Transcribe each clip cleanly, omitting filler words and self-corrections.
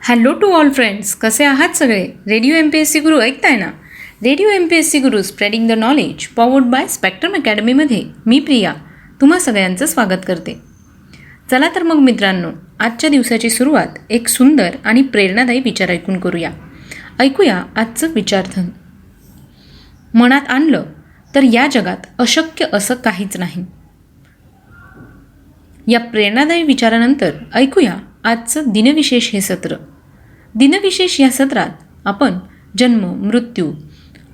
Hello to all friends, कसे आहात सगळे? रेडिओ MPSC गुरु ऐकताय ना? रेडिओ MPSC गुरु spreading the knowledge powered by spectrum अकॅडमीमध्ये मी प्रिया तुम्हा सगळ्यांचं स्वागत करते. चला तर मग मित्रांनो, आजच्या दिवसाची सुरुवात एक सुंदर आणि प्रेरणादायी विचार ऐकून करूया. ऐकूया आजचं विचारधन. मनात आणलं तर या जगात अशक्य असं काहीच नाही. या प्रेरणादायी विचारानंतर ऐकूया आजचं दिनविशेष हे सत्र. दिनविशेष या सत्रात आपण जन्म, मृत्यू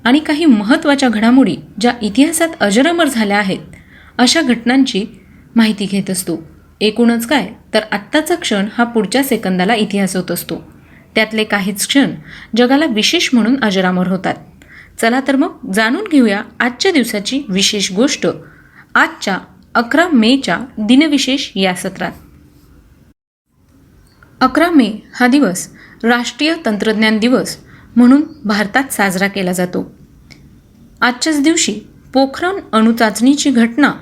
आणि काही महत्त्वाच्या घडामोडी ज्या इतिहासात अजरामर झाल्या आहेत अशा घटनांची माहिती घेत असतो. एकूणच काय तर आत्ताचा क्षण हा पुढच्या सेकंदाला इतिहास होत असतो. त्यातले काहीच क्षण जगाला विशेष म्हणून अजरामर होतात. चला तर मग जाणून घेऊया आजच्या दिवसाची विशेष गोष्ट आजच्या 11 मेच्या दिनविशेष या सत्रात. 11 मे हा दिवस राष्ट्रीय तंत्रज्ञान दिवस म्हणून भारतात साजरा केला जातो. आजच्याच दिवशी पोखरण अणुचाचणीची घटना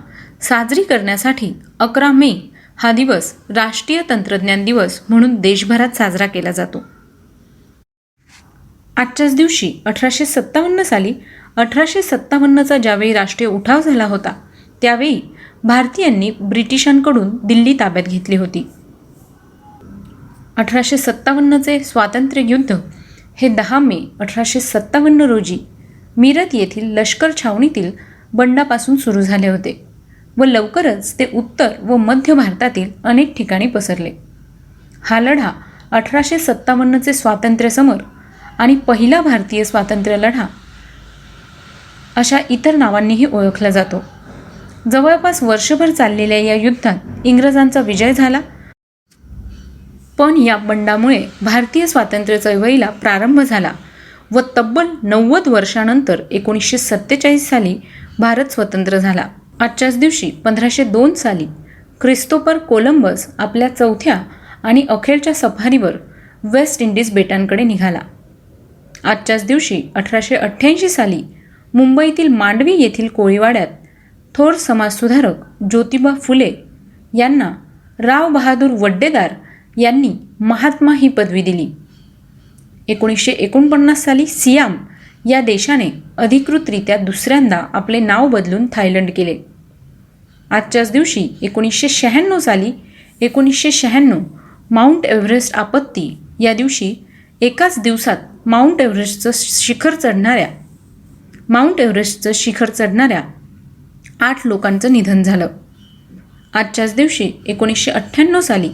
साजरी करण्यासाठी 11 मे हा दिवस राष्ट्रीय तंत्रज्ञान दिवस म्हणून देशभरात साजरा केला जातो. आजच्याच दिवशी 1857 साली 1857चा ज्यावेळी राष्ट्रीय उठाव झाला होता त्यावेळी भारतीयांनी ब्रिटिशांकडून दिल्ली ताब्यात घेतली होती. 1857चे स्वातंत्र्य युद्ध हे 10 मे 1857 रोजी मीरत येथील लष्कर छावणीतील बंडापासून सुरू झाले होते व लवकरच ते उत्तर व मध्य भारतातील अनेक ठिकाणी पसरले. हा लढा 1857चे स्वातंत्र्य समर आणि पहिला भारतीय स्वातंत्र्य लढा अशा इतर नावांनीही ओळखला जातो. जवळपास वर्षभर चाललेल्या या युद्धात इंग्रजांचा विजय झाला, पण या बंडामुळे भारतीय स्वातंत्र्य चळवळीला प्रारंभ झाला व तब्बल 90 वर्षानंतर 1947 साली भारत स्वतंत्र झाला. आजच्याच दिवशी 1502 साली ख्रिस्तोफर कोलंबस आपल्या चौथ्या आणि अखेरच्या सफारीवर वेस्ट इंडिज बेटांकडे निघाला. आजच्याच दिवशी 1888 साली मुंबईतील मांडवी येथील कोळीवाड्यात थोर समाजसुधारक ज्योतिबा फुले यांना राव बहादूर वड्डेदार यांनी महात्मा ही पदवी दिली. 1949 साली सियाम या देशाने अधिकृतरित्या दुसऱ्यांदा आपले नाव बदलून थायलंड केले. आजच्याच दिवशी 1996 साली 1996 माउंट एव्हरेस्ट आपत्ती या दिवशी एकाच दिवसात माउंट एव्हरेस्टचं शिखर चढणाऱ्या 8 लोकांचं निधन झालं. आजच्याच दिवशी 1998 साली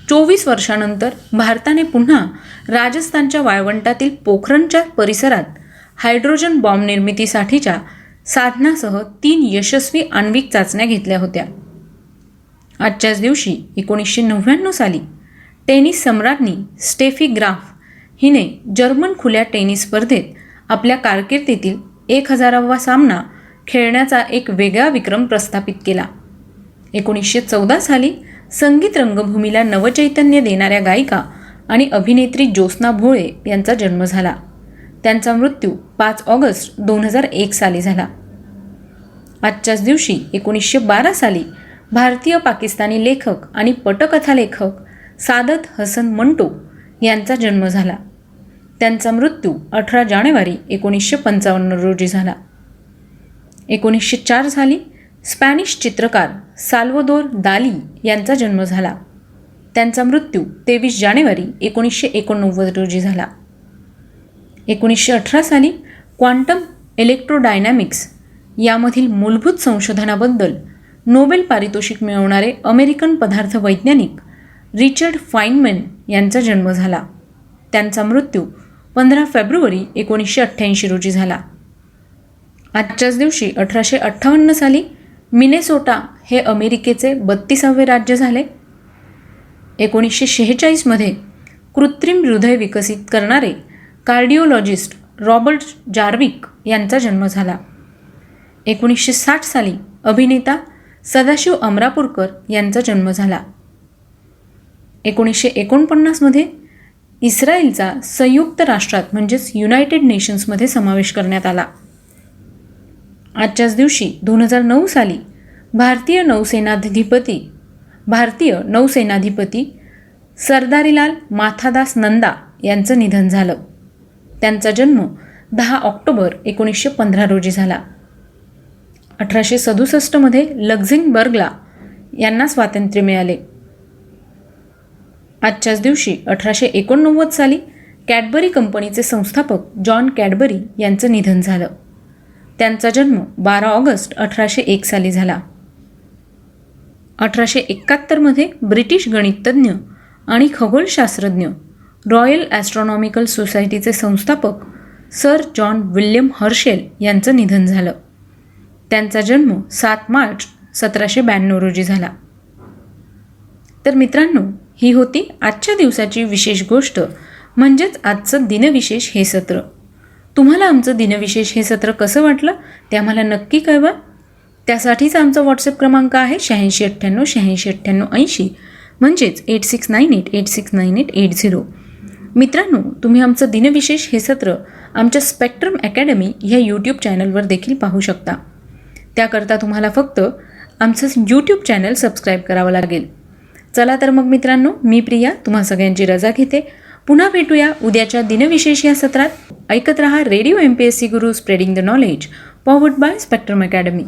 24 वर्षानंतर भारताने पुन्हा राजस्थानच्या वाळवंटातील पोखरणच्या परिसरात हायड्रोजन बॉम्ब निर्मितीसाठीच्या साधनासह 3 यशस्वी आण्विक चाचण्या घेतल्या होत्या. आजच्याच दिवशी 1999 साली टेनिस सम्राज्ञी स्टेफी ग्राफ हिने जर्मन खुल्या टेनिस स्पर्धेत आपल्या कारकिर्दीतील 1000वा सामना खेळण्याचा एक वेगळा विक्रम प्रस्थापित केला. 1914 साली संगीत रंगभूमीला नवचैतन्य देणाऱ्या गायिका आणि अभिनेत्री ज्योत्स्ना भोळे यांचा जन्म झाला. त्यांचा मृत्यू 5 ऑगस्ट 2001 साली झाला. आजच्याच दिवशी 1912 साली भारतीय पाकिस्तानी लेखक आणि पटकथा लेखक सादत हसन मंटो यांचा जन्म झाला. त्यांचा मृत्यू 18 जानेवारी 1955 रोजी झाला. 1904 साली स्पॅनिश चित्रकार साल्वदोर दाली यांचा जन्म झाला. त्यांचा मृत्यू 23 जानेवारी 1989 रोजी झाला. 1918 साली क्वांटम इलेक्ट्रोडायनॅमिक्स यामधील मूलभूत संशोधनाबद्दल नोबेल पारितोषिक मिळवणारे अमेरिकन पदार्थ वैज्ञानिक रिचर्ड फाइनमॅन यांचा जन्म झाला. त्यांचा मृत्यू 15 फेब्रुवारी 1988 रोजी झाला. आजच्याच दिवशी 1858 साली मिनेसोटा हे अमेरिकेचे 32वे राज्य झाले. 1946 मध्ये कृत्रिम हृदय विकसित करणारे कार्डिओलॉजिस्ट रॉबर्ट जार्विक यांचा जन्म झाला. 1960 साली अभिनेता सदाशिव अमरापूरकर यांचा जन्म झाला. 1949 मध्ये इस्रायलचा संयुक्त राष्ट्रात म्हणजेच युनायटेड नेशन्समध्ये समावेश करण्यात आला. आजच्याच दिवशी 2009 साली भारतीय नौसेनाधिपती सरदारीलाल माथादास नंदा यांचं निधन झालं. त्यांचा जन्म 10 ऑक्टोबर 1915 रोजी झाला. 1867 लक्झेंबर्गला यांना स्वातंत्र्य मिळाले. आजच्याच दिवशी 1889 साली कॅडबरी कंपनीचे संस्थापक जॉन कॅडबरी यांचं निधन झालं. त्यांचा जन्म 12 ऑगस्ट 1801 साली झाला. 1871 ब्रिटिश गणिततज्ञ आणि खगोलशास्त्रज्ञ, रॉयल ॲस्ट्रॉनॉमिकल सोसायटीचे संस्थापक सर जॉन विल्यम हर्शेल यांचं निधन झालं. त्यांचा जन्म 7 मार्च 1792 रोजी झाला. तर मित्रांनो, ही होती आजच्या दिवसाची विशेष गोष्ट, म्हणजेच आजचं दिनविशेष हे सत्र. तुम्हाला आमचं दिनविशेष हे सत्र कसं वाटलं ते आम्हाला नक्की कळवा. त्यासाठीच आमचा व्हॉट्सअप क्रमांक आहे 8698 म्हणजेच 8698869880. मित्रांनो, तुम्ही आमचं दिनविशेष हे सत्र आमच्या स्पेक्ट्रम अकॅडमी ह्या यूट्यूब चॅनलवर देखील पाहू शकता. त्याकरता तुम्हाला फक्त आमचं यूट्यूब चॅनल सबस्क्राईब करावं लागेल. चला तर मग मित्रांनो, मी प्रिया तुम्हा सगळ्यांची रजा घेते. पुन्हा भेटूया उद्याच्या दिनविशेष या सत्रात. ऐकत रहा रेडिओ MPSC गुरु, spreading the knowledge, powered by spectrum academy.